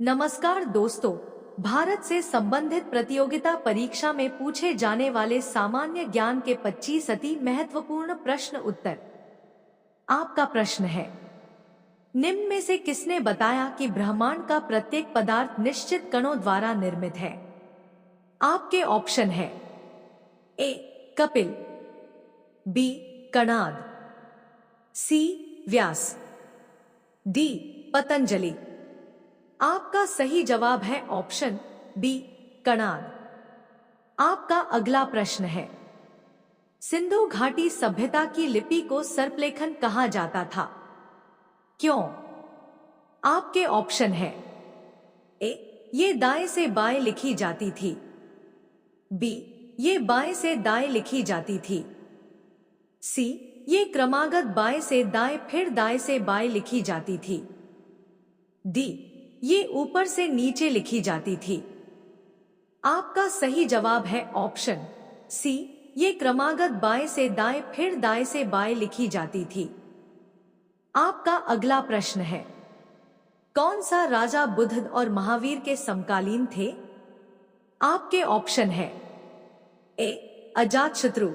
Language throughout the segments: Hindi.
नमस्कार दोस्तों, भारत से संबंधित प्रतियोगिता परीक्षा में पूछे जाने वाले सामान्य ज्ञान के 25 अति महत्वपूर्ण प्रश्न उत्तर। आपका प्रश्न है, निम्न में से किसने बताया कि ब्रह्मांड का प्रत्येक पदार्थ निश्चित कणों द्वारा निर्मित है? आपके ऑप्शन है ए कपिल, बी कणाद, सी व्यास, डी पतंजलि। आपका सही जवाब है ऑप्शन बी कणाद। आपका अगला प्रश्न है, सिंधु घाटी सभ्यता की लिपि को सर्पलेखन कहा जाता था, क्यों? आपके ऑप्शन है ए ये दाएं से बाएं लिखी जाती थी, बी ये बाएं से दाएं लिखी जाती थी, सी ये क्रमागत बाएं से दाएं फिर दाएं से बाएं लिखी जाती थी, डी ये ऊपर से नीचे लिखी जाती थी। आपका सही जवाब है ऑप्शन सी ये क्रमागत बाएं से दाएं फिर दाएं से बाएं लिखी जाती थी। आपका अगला प्रश्न है, कौन सा राजा बुद्ध और महावीर के समकालीन थे? आपके ऑप्शन है ए अजातशत्रु,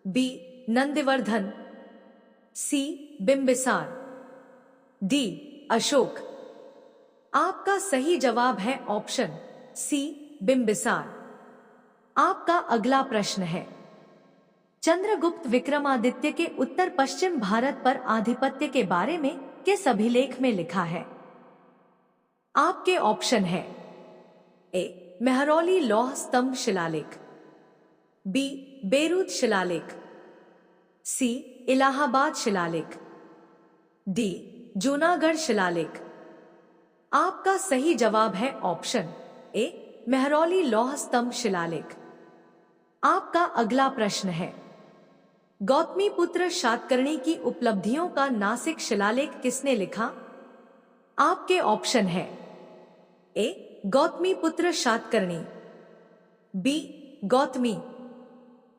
बी नंदिवर्धन, सी बिंबिसार, डी अशोक। आपका सही जवाब है ऑप्शन सी बिंबिसार। आपका अगला प्रश्न है, चंद्रगुप्त विक्रमादित्य के उत्तर पश्चिम भारत पर आधिपत्य के बारे में किस अभिलेख में लिखा है? आपके ऑप्शन है ए मेहरौली लौह स्तंभ शिलालेख, बी बेरूत शिलालेख, सी इलाहाबाद शिलालेख, डी जूनागढ़ शिलालेख। आपका सही जवाब है ऑप्शन ए मेहरौली लौह स्तंभ शिलालेख। आपका अगला प्रश्न है, गौतमीपुत्र शातकर्णी की उपलब्धियों का नासिक शिलालेख किसने लिखा? आपके ऑप्शन है ए गौतमीपुत्र शातकर्णी, बी गौतमी,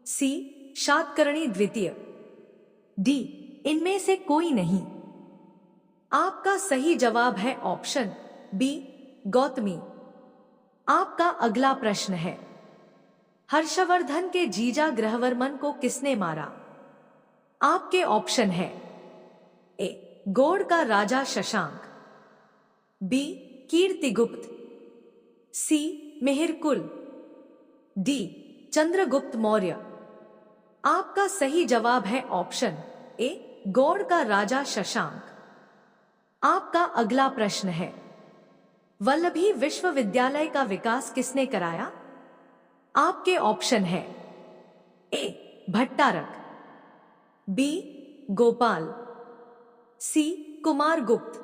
सी शातकर्णी द्वितीय, डी इनमें से कोई नहीं। आपका सही जवाब है ऑप्शन बी गौतमी। आपका अगला प्रश्न है, हर्षवर्धन के जीजा ग्रहवर्मन को किसने मारा? आपके ऑप्शन है ए गौड़ का राजा शशांक, बी कीर्तिगुप्त, सी मिहिरकुल, डी चंद्रगुप्त मौर्य। आपका सही जवाब है ऑप्शन ए गौड़ का राजा शशांक। आपका अगला प्रश्न है, वल्लभी विश्वविद्यालय का विकास किसने कराया? आपके ऑप्शन है ए भट्टारक, बी गोपाल, सी कुमारगुप्त,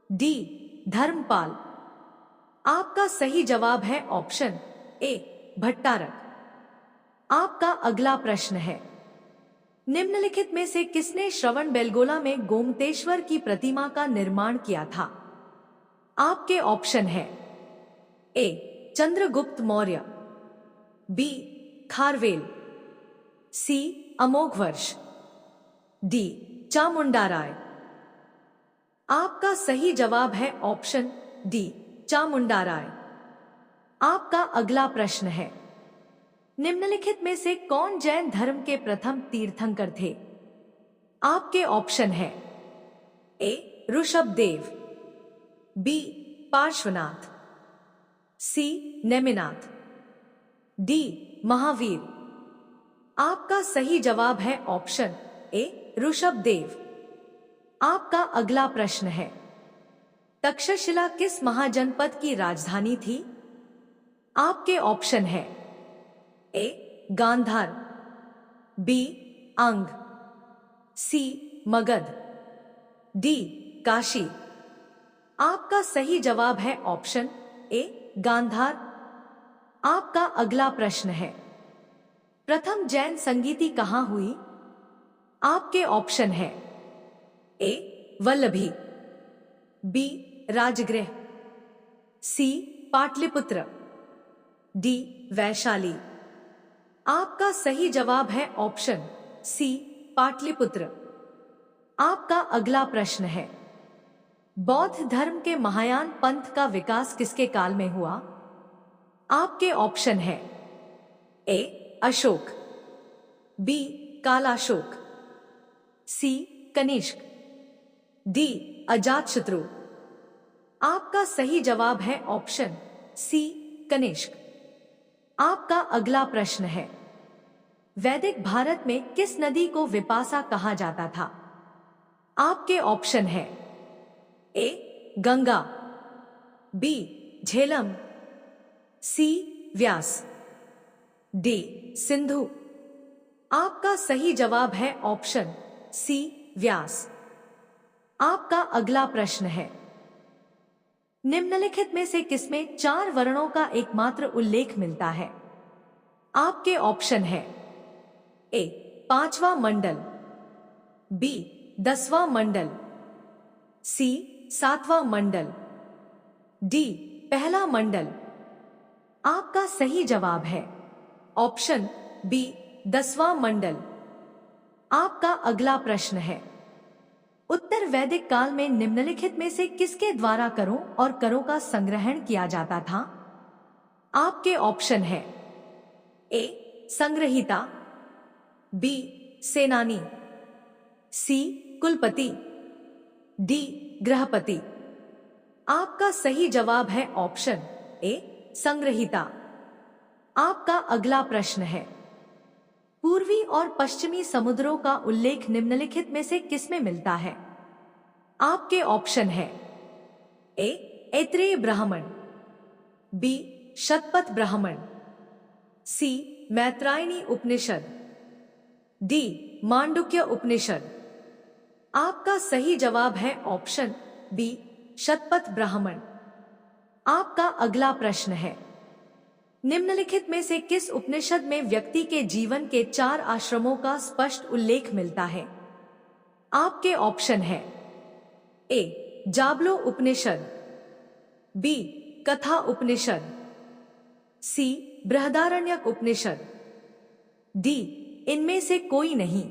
डी धर्मपाल। आपका सही जवाब है ऑप्शन ए भट्टारक। आपका अगला प्रश्न है, निम्नलिखित में से किसने श्रवणबेलगोला में गोमतेश्वर की प्रतिमा का निर्माण किया था? आपके ऑप्शन है ए चंद्रगुप्त मौर्य, बी खारवेल, सी अमोघवर्ष, डी चामुंडा राय। आपका सही जवाब है ऑप्शन डी चामुंडा राय। आपका अगला प्रश्न है, निम्नलिखित में से कौन जैन धर्म के प्रथम तीर्थंकर थे? आपके ऑप्शन है ए ऋषभदेव, बी पार्श्वनाथ, सी नेमिनाथ, डी महावीर। आपका सही जवाब है ऑप्शन ए ऋषभदेव। आपका अगला प्रश्न है, तक्षशिला किस महाजनपद की राजधानी थी? आपके ऑप्शन है ए गांधार, बी अंग, सी मगध, डी काशी। आपका सही जवाब है ऑप्शन ए गांधार। आपका अगला प्रश्न है, प्रथम जैन संगीति कहाँ हुई? आपके ऑप्शन है ए वल्लभी, बी राजगृह, सी पाटलिपुत्र, डी वैशाली। आपका सही जवाब है ऑप्शन सी पाटलिपुत्र। आपका अगला प्रश्न है, बौद्ध धर्म के महायान पंथ का विकास किसके काल में हुआ? आपके ऑप्शन है ए अशोक, बी कालाशोक, सी कनिष्क, डी अजातशत्रु। आपका सही जवाब है ऑप्शन सी कनिष्क। आपका अगला प्रश्न है, वैदिक भारत में किस नदी को विपासा कहा जाता था? आपके ऑप्शन है ए गंगा, बी झेलम, सी व्यास, डी सिंधु। आपका सही जवाब है ऑप्शन सी व्यास। आपका अगला प्रश्न है, निम्नलिखित में से किसमें 4 वर्णों का एकमात्र उल्लेख मिलता है? आपके ऑप्शन है ए 5वां मंडल, बी 10वां मंडल, सी 7वां मंडल, डी पहला मंडल। आपका सही जवाब है ऑप्शन बी 10वां मंडल। आपका अगला प्रश्न है, उत्तर वैदिक काल में निम्नलिखित में से किसके द्वारा करों और करों का संग्रहण किया जाता था? आपके ऑप्शन है ए संग्रहीता, बी सेनानी, सी कुलपति, डी गृहपति। आपका सही जवाब है ऑप्शन ए संग्रहीता। आपका अगला प्रश्न है, पूर्वी और पश्चिमी समुद्रों का उल्लेख निम्नलिखित में से किसमें मिलता है? आपके ऑप्शन है ए ऐत्रेय ब्राह्मण, बी शतपथ ब्राह्मण, सी मैत्रायणी उपनिषद, डी मांडुक्य उपनिषद। आपका सही जवाब है ऑप्शन बी शतपथ ब्राह्मण। आपका अगला प्रश्न है, निम्नलिखित में से किस उपनिषद में व्यक्ति के जीवन के 4 आश्रमों का स्पष्ट उल्लेख मिलता है? आपके ऑप्शन है ए जाबलो उपनिषद, बी कथा उपनिषद, सी बृहदारण्यक उपनिषद, डी इनमें से कोई नहीं।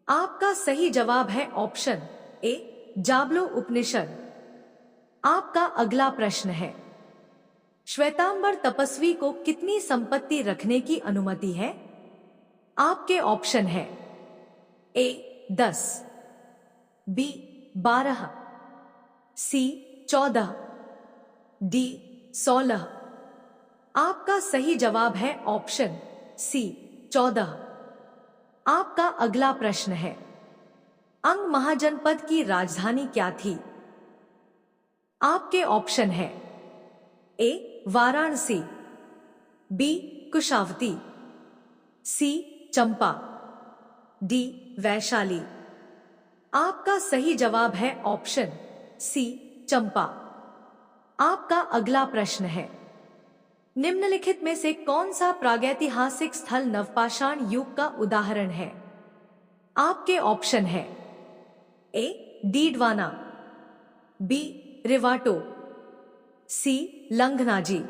आपका सही जवाब है ऑप्शन ए जाबलो उपनिषद। आपका अगला प्रश्न है, श्वेतांबर तपस्वी को कितनी संपत्ति रखने की अनुमति है? आपके ऑप्शन है ए 10, बी 12, सी 14, डी 16। आपका सही जवाब है ऑप्शन सी 14। आपका अगला प्रश्न है, अंग महाजनपद की राजधानी क्या थी? आपके ऑप्शन है ए वाराणसी, बी कुशावती, सी चंपा, डी वैशाली। आपका सही जवाब है ऑप्शन सी चंपा। आपका अगला प्रश्न है, निम्नलिखित में से कौन सा प्रागैतिहासिक स्थल नवपाषाण युग का उदाहरण है? आपके ऑप्शन है ए डीडवाना, बी रिवाटो, सी लंघनाजी,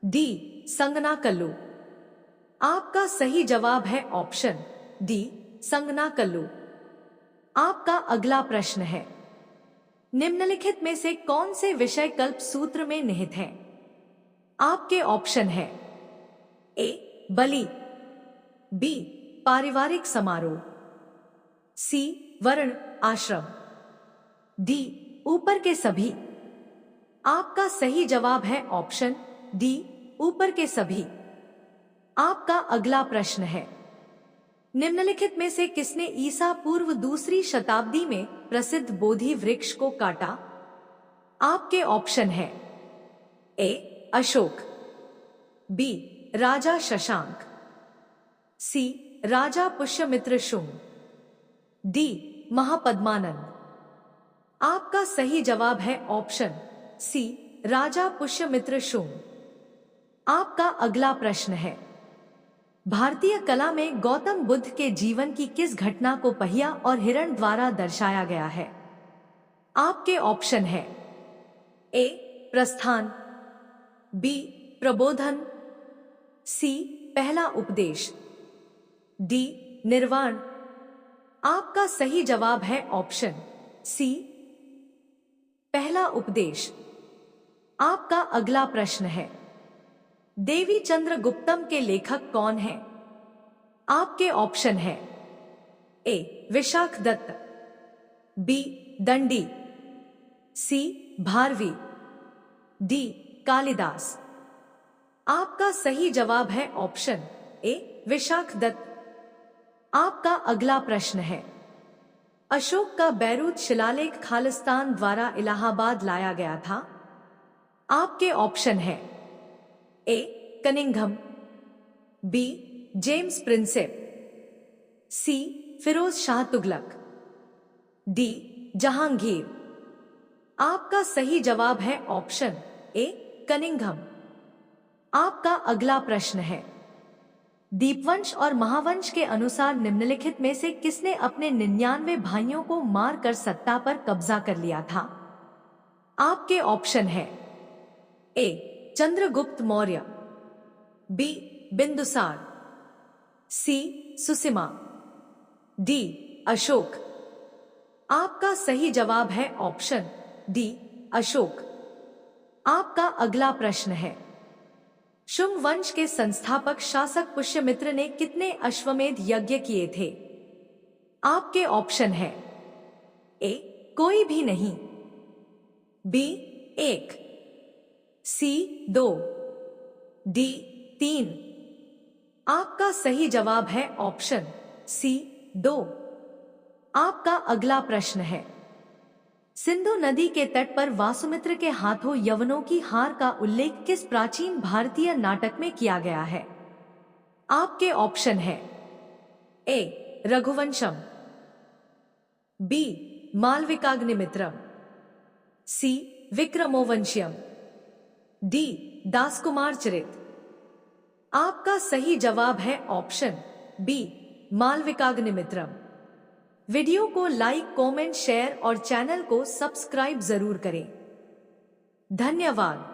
डी संगनाकल्लू। आपका सही जवाब है ऑप्शन डी संगनाकल्लू। आपका अगला प्रश्न है, निम्नलिखित में से कौन से विषय कल्प सूत्र में निहित हैं? आपके ऑप्शन है ए बलि, बी पारिवारिक समारोह, सी वर्ण आश्रम, डी ऊपर के सभी। आपका सही जवाब है ऑप्शन डी ऊपर के सभी। आपका अगला प्रश्न है, निम्नलिखित में से किसने ईसा पूर्व 2री शताब्दी में प्रसिद्ध बोधि वृक्ष को काटा? आपके ऑप्शन है ए अशोक, बी राजा शशांक, सी राजा पुष्यमित्र शुंग, डी महापद्मानंद। आपका सही जवाब है ऑप्शन सी राजा पुष्यमित्र शुंग। आपका अगला प्रश्न है, भारतीय कला में गौतम बुद्ध के जीवन की किस घटना को पहिया और हिरण द्वारा दर्शाया गया है? आपके ऑप्शन है ए प्रस्थान, बी प्रबोधन, सी पहला उपदेश, डी निर्वाण। आपका सही जवाब है ऑप्शन सी पहला उपदेश। आपका अगला प्रश्न है, देवी चंद्रगुप्तम के लेखक कौन हैं? आपके ऑप्शन है ए विशाख दत्त, बी दंडी, सी भारवी, डी कालिदास। आपका सही जवाब है ऑप्शन ए विशाख दत्त। आपका अगला प्रश्न है, अशोक का बैरूत शिलालेख खालिस्तान द्वारा इलाहाबाद लाया गया था। आपके ऑप्शन है ए कनिंघम, बी जेम्स प्रिंसेप, सी फिरोज शाह तुगलक, डी जहांगीर। आपका सही जवाब है ऑप्शन ए कनिंघम। आपका अगला प्रश्न है, दीपवंश और महावंश के अनुसार निम्नलिखित में से किसने अपने 99 भाइयों को मारकर सत्ता पर कब्जा कर लिया था? आपके ऑप्शन है ए चंद्रगुप्त मौर्य, बी बिंदुसार, सी सुसीमा, डी अशोक। आपका सही जवाब है ऑप्शन डी अशोक। आपका अगला प्रश्न है, शुंग वंश के संस्थापक शासक पुष्यमित्र ने कितने अश्वमेध यज्ञ किए थे? आपके ऑप्शन है ए कोई भी नहीं, बी 1, सी 2, डी 3। आपका सही जवाब है ऑप्शन सी 2। आपका अगला प्रश्न है, सिंधु नदी के तट पर वासुमित्र के हाथों यवनों की हार का उल्लेख किस प्राचीन भारतीय नाटक में किया गया है? आपके ऑप्शन है ए रघुवंशम, बी मालविकाग्निमित्रम, सी विक्रमोवंशियम, डी दासकुमार चरित। आपका सही जवाब है ऑप्शन बी मालविकाग्निमित्रम। वीडियो को लाइक, कमेंट, शेयर और चैनल को सब्सक्राइब जरूर करें। धन्यवाद।